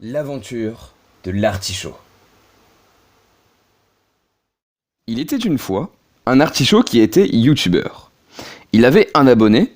L'aventure de l'artichaut. Il était une fois un artichaut qui était youtubeur. Il avait un abonné,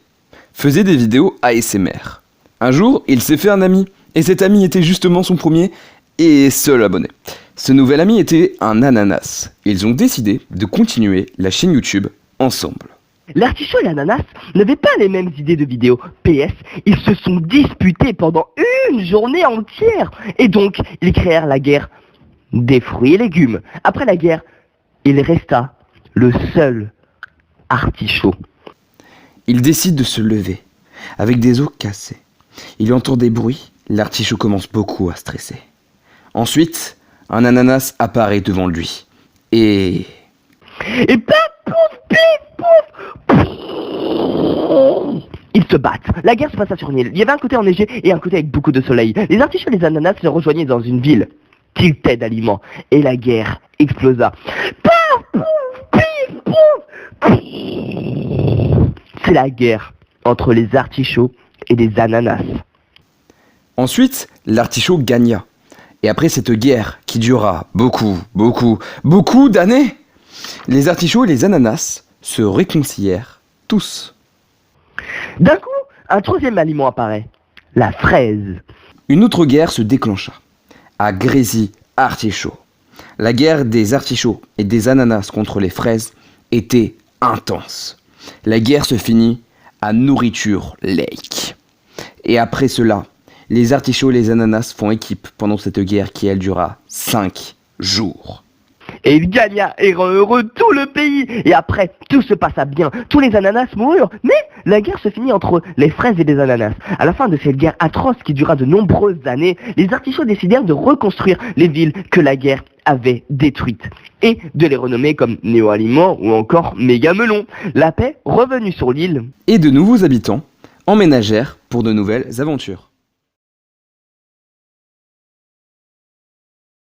faisait des vidéos ASMR. Un jour, il s'est fait un ami, et cet ami était justement son premier et seul abonné. Ce nouvel ami était un ananas. Ils ont décidé de continuer la chaîne YouTube ensemble. L'artichaut et l'ananas n'avaient pas les mêmes idées de vidéos. PS, ils se sont disputés pendant une journée entière. Et donc, ils créèrent la guerre des fruits et légumes. Après la guerre, il resta le seul artichaut. Il décide de se lever, avec des os cassés. Il entend des bruits, l'artichaut commence beaucoup à stresser. Ensuite, un ananas apparaît devant lui. Et paf, pouf, pif, pouf. Ils se battent. La guerre se passa sur une île. Il y avait un côté enneigé et un côté avec beaucoup de soleil. Les artichauts et les ananas se rejoignaient dans une ville, tiltée d'aliments. Et la guerre explosa. Paf, pouf, pif, pouf. C'est la guerre entre les artichauts et les ananas. ensuite, l'artichaut gagna. Et après cette guerre qui dura beaucoup d'années, les artichauts et les ananas se réconcilièrent tous. D'un coup, un troisième aliment apparaît. La fraise. Une autre guerre se déclencha, à Grésy-Artichaut. La guerre des artichauts et des ananas contre les fraises était intense. La guerre se finit à Nourriture Lake. Et après cela, les artichauts et les ananas font équipe pendant cette guerre qui elle dura 5 jours. Et il gagna et rend heureux tout le pays. Et après, tout se passa bien. Tous les ananas moururent. Mais la guerre se finit entre les fraises et les ananas. À la fin de cette guerre atroce qui dura de nombreuses années, les artichauts décidèrent de reconstruire les villes que la guerre avait détruites. Et de les renommer comme Néo-Aliments ou encore Méga-Melon. La paix revenue sur l'île. Et de nouveaux habitants emménagèrent pour de nouvelles aventures.